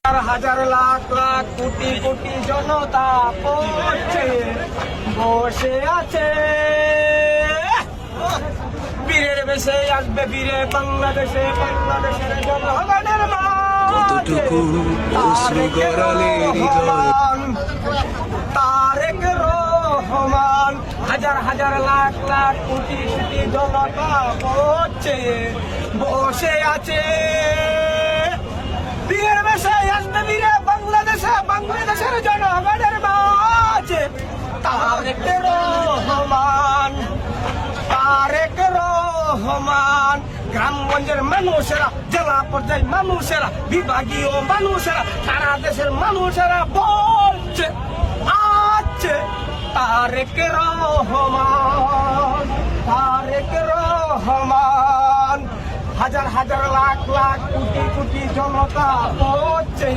হাজার লাখ লাখ কোটি কোটি জনতা পড়ছে বসে আছে। বীরের বেশে আসবে বীরে বাংলাদেশে, বাংলাদেশের জনগণের কতটুকু অশ্রু গড়ালে হৃদয়। তারেক রহমান হাজার হাজার লাখ লাখ কোটি কোটি জনতা পড়ছে বসে আছে। বীরের বেশে আসবে বীরে বাংলাদেশে, বাংলাদেশের জনগণের মাঝে তারেক রহমান, তারেক রহমান। গ্রামগঞ্জের মানুষেরা, জেলা পর্যায়ের মানুষেরা, বিভাগীয় মানুষেরা, সারা দেশের মানুষেরা বলছে আছে তারেক রহমান, তারেক রহমান। হাজার হাজার লাখ লাখ কোটি কোটি জনতা হচ্ছে